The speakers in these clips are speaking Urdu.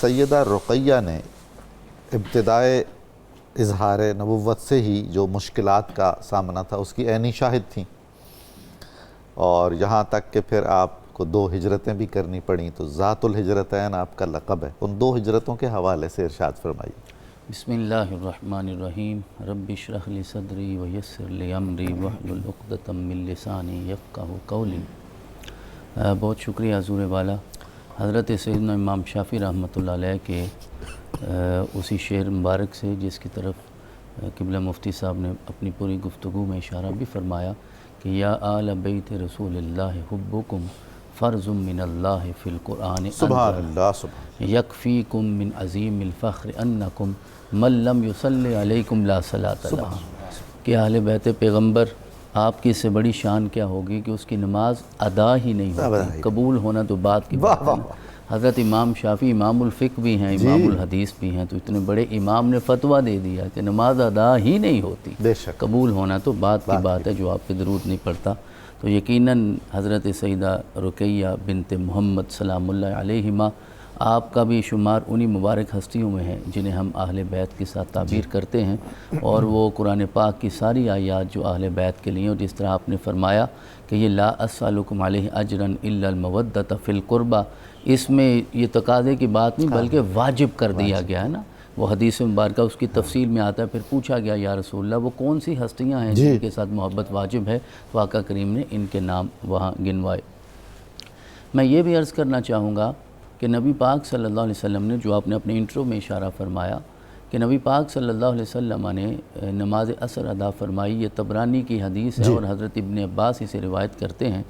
سیدہ رقیہ نے ابتدائے اظہار نبوت سے ہی جو مشکلات کا سامنا تھا اس کی عینی شاہد تھیں، اور یہاں تک کہ پھر آپ کو 2 ہجرتیں بھی کرنی پڑیں، تو ذات الہجرتین آپ کا لقب ہے۔ ان 2 ہجرتوں کے حوالے سے ارشاد فرمائیے۔ بسم اللہ الرحمن الرحیم، رب اشرح لی صدری ویسر لی امری واحلل عقدۃ من لسانی یفقہوا قولی۔ بہت شکریہ حضور والا حضرت سیدنا امام شافعی رحمۃ اللہ علیہ کے اسی شعر مبارک سے جس کی طرف قبلہ مفتی صاحب نے اپنی پوری گفتگو میں اشارہ بھی فرمایا کہ یا آل بیت رسول اللہ حبکم فرض من اللہ فی القرآن سبحان اللہ سبحان یکفیکم من عظیم الفخر انکم من لم یصلی علیکم لا صلاۃ لہ، کہ اہل بیت پیغمبر آپ کی اس سے بڑی شان کیا ہوگی کہ اس کی نماز ادا ہی نہیں ہوتی، قبول ہونا تو بات کی بات ہے۔ حضرت امام شافعی امام الفقہ بھی ہیں، امام الحدیث بھی ہیں، تو اتنے بڑے امام نے فتویٰ دے دیا کہ نماز ادا ہی نہیں ہوتی، بے شک قبول ہونا تو بات کی بات ہے۔ جو آپ پہ درود نہیں پڑتا تو یقیناً حضرت سیدہ رقیہ بنت محمد سلام اللہ علیہما آپ کا بھی شمار انہی مبارک ہستیوں میں ہے جنہیں ہم اہل بیت کے ساتھ تعبیر کرتے ہیں، اور وہ قرآن پاک کی ساری آیات جو اہل بیت کے لیے، اور جس طرح آپ نے فرمایا کہ یہ لا اسألکم علیہ اجرا الا المودۃ فی القربہ، اس میں یہ تقاضے کی بات نہیں بلکہ واجب کر دیا گیا ہے نا۔ وہ حدیث مبارکہ اس کی تفصیل میں آتا ہے، پھر پوچھا گیا یا رسول اللہ وہ کون سی ہستیاں ہیں جن کے ساتھ محبت واجب ہے، تو آقا کریم نے ان کے نام وہاں گنوائے۔ میں یہ بھی عرض کرنا چاہوں گا کہ نبی پاک صلی اللہ علیہ وسلم نے، جو آپ نے اپنے انٹرو میں اشارہ فرمایا کہ نبی پاک صلی اللہ علیہ وسلم نے نماز عصر ادا فرمائی، یہ طبرانی کی حدیث ہے، اور حضرت ابن عباس اسے روایت کرتے ہیں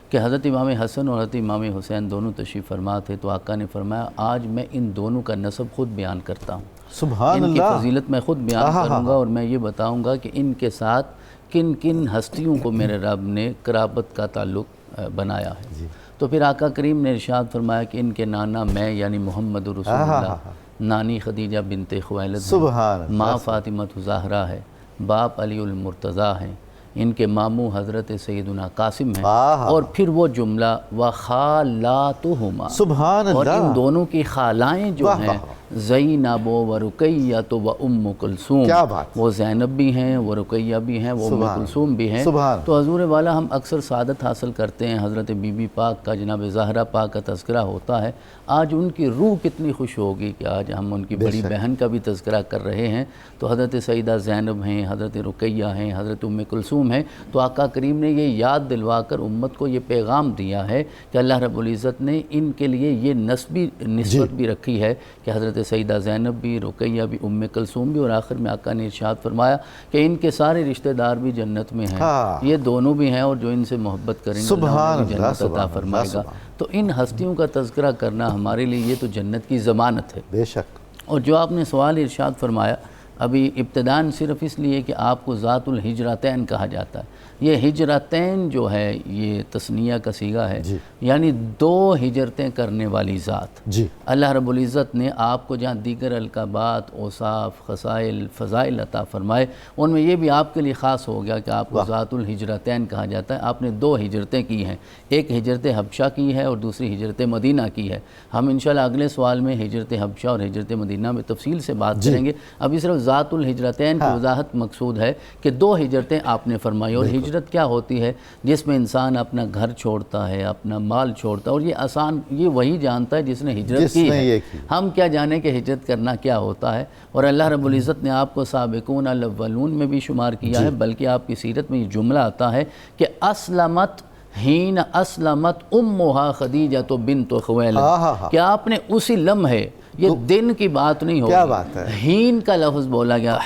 کہ حضرت امام حسن اور حضرت امام حسین دونوں تشریف فرما تھے، تو آقا نے فرمایا آج میں ان دونوں کا نسب خود بیان کرتا ہوں، سبحان ان کی اللہ، فضیلت میں خود بیان کروں گا، اور میں یہ بتاؤں گا کہ ان کے ساتھ کن کن ہستیوں کو میرے رب نے قرابت کا تعلق بنایا ہے۔ تو پھر آقا کریم نے ارشاد فرمایا کہ ان کے نانا میں یعنی محمد رسول اللہ، نانی خدیجہ بنت خویلد سبحان اللہ، ماں فاطمہ زہرا ہے، باپ علی المرتضیٰ ہیں، ان کے ماموں حضرت سیدنا قاسم ہیں، اور پھر وہ جملہ وخالاتہما، سبحان اور اللہ، ان دونوں کی خالائیں جو ہیں زینب و رقیہ و ام کلثوم، کیا بات، وہ زینب بھی ہیں، وہ رقیہ بھی ہیں، وہ ام کلثوم بھی ہیں۔ سبحان تو حضور والا ہم اکثر سعادت حاصل کرتے ہیں، حضرت بی بی پاک کا، جناب زہرا پاک کا تذکرہ ہوتا ہے، آج ان کی روح کتنی خوش ہوگی کہ آج ہم ان کی بڑی بہن کا بھی تذکرہ کر رہے ہیں۔ تو حضرت سیدہ زینب ہیں، حضرت رقیہ ہیں، حضرت ام کلثوم ہیں، تو آقا کریم نے یہ یاد دلوا کر امت کو یہ پیغام دیا ہے کہ اللہ رب العزت نے ان کے لیے یہ نسبی نسبت بھی رکھی ہے کہ حضرت سیدہ زینب بھی، رقیہ بھی، ام کلثوم بھی، اور آخر میں آقا نے ارشاد فرمایا کہ ان کے سارے رشتہ دار بھی جنت میں ہیں، یہ دونوں بھی ہیں، اور جو ان سے محبت کریں گے اللہ انہیں جنت عطا فرمائے گا۔ تو ان ہستیوں کا تذکرہ کرنا ہمارے لیے یہ تو جنت کی ضمانت ہے۔ بے شک۔ اور جو آپ نے سوال ارشاد فرمایا ابھی ابتداً صرف اس لیے کہ آپ کو ذات الہجرتین کہا جاتا ہے، یہ ہجرتین جو ہے یہ تثنیہ کا صیغہ ہے، یعنی 2 ہجرتیں کرنے والی ذات۔ اللہ رب العزت نے آپ کو جہاں دیگر القابات، اوصاف، خصائل، فضائل عطا فرمائے، ان میں یہ بھی آپ کے لیے خاص ہو گیا کہ آپ کو ذات الہجرتین کہا جاتا ہے۔ آپ نے 2 ہجرتیں کی ہیں، ایک ہجرت حبشہ کی ہے اور دوسری ہجرت مدینہ کی ہے۔ ہم انشاءاللہ اگلے سوال میں ہجرت حبشہ اور ہجرت مدینہ میں تفصیل سے بات کریں گے، ابھی صرف ذات الہجرتین کی وضاحت مقصود ہے کہ 2 ہجرتیں آپ نے فرمائی۔ اور ہجرت کیا ہوتی ہے؟ جس میں انسان اپنا گھر چھوڑتا ہے، اپنا مال چھوڑتا ہے، اور یہ آسان، یہ وہی جانتا ہے جس نے ہجرت کی ہے، ہم کیا جانے کہ ہجرت کرنا کیا ہوتا ہے۔ اور اللہ رب العزت نے آپ کو سابقون الاولون میں بھی شمار کیا ہے، بلکہ آپ کی سیرت میں یہ جملہ آتا ہے کہ اسلمت حین اسلمت امہا خدیجہ بنت خویلد، کہ آپ نے اسی لمحے، یہ دن کی بات نہیں ہوگی، کیا بات ہے، ہین کا لفظ بولا گیا،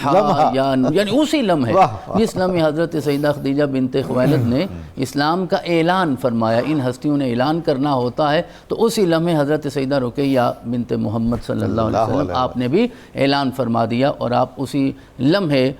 یعنی اسی لمحے جس لمحے حضرت سیدہ خدیجہ بنت خویلد نے اسلام کا اعلان فرمایا، ان ہستیوں نے اعلان کرنا ہوتا ہے، تو اسی لمحے حضرت سیدہ رقیہ بنت محمد صلی اللہ علیہ وسلم آپ نے بھی اعلان فرما دیا، اور آپ اسی لمحے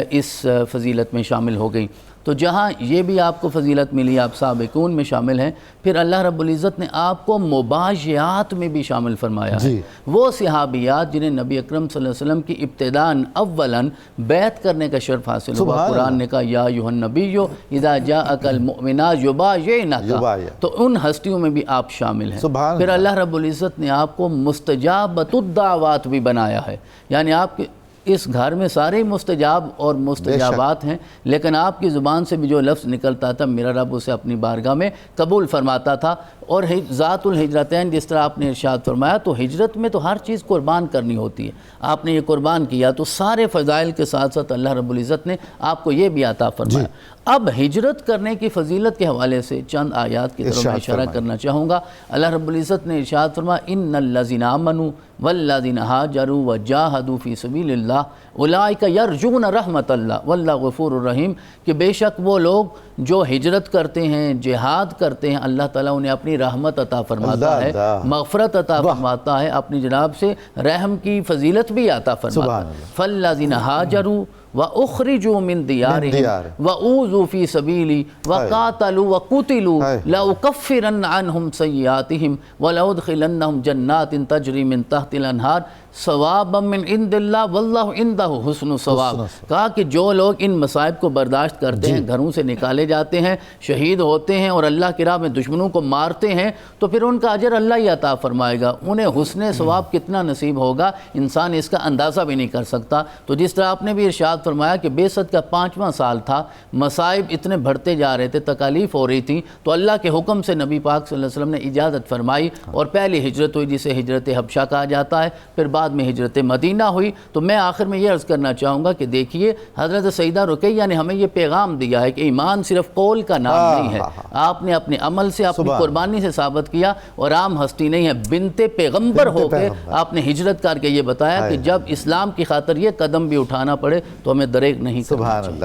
اس فضیلت میں شامل ہو گئی۔ تو جہاں یہ بھی آپ کو فضیلت ملی، آپ سابقون میں شامل ہیں، پھر اللہ رب العزت نے آپ کو مباشیات میں بھی شامل فرمایا ہے۔ وہ صحابیات جنہیں نبی اکرم صلی اللہ علیہ وسلم کی ابتداءً اولاً بیعت کرنے کا شرف حاصل ہوا۔ قرآن نے کہا یا ایھا النبی اذا جاءک المؤمنات یبایعنک، تو ان ہستیوں میں بھی آپ شامل ہیں۔ پھر اللہ رب العزت نے آپ کو مستجابۃ الدعوات بھی بنایا ہے، یعنی آپ کے اس گھر میں سارے مستجاب اور مستجابات ہیں، لیکن آپ کی زبان سے بھی جو لفظ نکلتا تھا میرا رب اسے اپنی بارگاہ میں قبول فرماتا تھا۔ اور ذات الہجرتین جس طرح آپ نے ارشاد فرمایا، تو ہجرت میں تو ہر چیز قربان کرنی ہوتی ہے، آپ نے یہ قربان کیا، تو سارے فضائل کے ساتھ ساتھ اللہ رب العزت نے آپ کو یہ بھی عطا فرمایا۔ اب ہجرت کرنے کی فضیلت کے حوالے سے چند آیات کی طرف میں اشارہ کرنا چاہوں گا۔ اللہ رب العزت نے ارشاد فرمایا ان الذین آمنوا والذین ہاجروا وجاہدوا فی سبیل اللہ اولئک یرجون رحمت اللہ واللہ غفور الرحیم، کہ بے شک وہ لوگ جو ہجرت کرتے ہیں، جہاد کرتے ہیں، اللہ تعالیٰ انہیں اپنی رحمت عطا فرماتا ہے، مغفرت عطا فرماتا ہے، اپنی جناب سے رحم کی فضیلت بھی عطا فرماتا ہے۔ فالذین ہاجروا وَأُخْرِجُوا مِن دِيَارِهِمْ وَأُوذُوا فِي سَبِيلِي وَقَاتَلُوا وَقُتِلُوا لَأُكَفِّرَنَّ عَنْهُمْ سَيِّئَاتِهِمْ وَلَأُدْخِلَنَّهُمْ جَنَّاتٍ تَجْرِي مِن تَحْتِهَا الْأَنْهَارُ ثوابا من عند اللہ واللہ عندہ حسن ثواب۔ کہا کہ جو لوگ ان مصائب کو برداشت کرتے ہیں، گھروں سے نکالے جاتے ہیں، شہید ہوتے ہیں اور اللہ کی راہ میں دشمنوں کو مارتے ہیں، تو پھر ان کا اجر اللہ ہی عطا فرمائے گا، انہیں حسن ثواب کتنا نصیب ہوگا انسان اس کا اندازہ بھی نہیں کر سکتا۔ تو جس طرح آپ نے بھی ارشاد فرمایا کہ بعثت کا 5واں سال تھا، مصائب اتنے بڑھتے جا رہے تھے، تکالیف ہو رہی تھیں، تو اللہ کے حکم سے نبی پاک صلی اللہ علیہ وسلم نے اجازت فرمائی اور پہلی ہجرت ہوئی جسے ہجرت حبشہ کہا جاتا ہے، پھر بعد میں ہجرت مدینہ ہوئی۔ تو میں آخر میں یہ عرض کرنا چاہوں گا کہ دیکھیے حضرت سیدہ رقیہ نے ہمیں یہ پیغام دیا ہے کہ ایمان صرف قول کا نام نہیں ہے، آپ نے اپنے عمل سے، اپنی قربانی سے ثابت کیا، اور عام ہستی نہیں ہے، بنت پیغمبر ہو کے آپ نے ہجرت کر کے یہ بتایا کہ جب اسلام کی خاطر یہ قدم بھی اٹھانا پڑے تو ہمیں دریغ نہیں کرنا چاہیے۔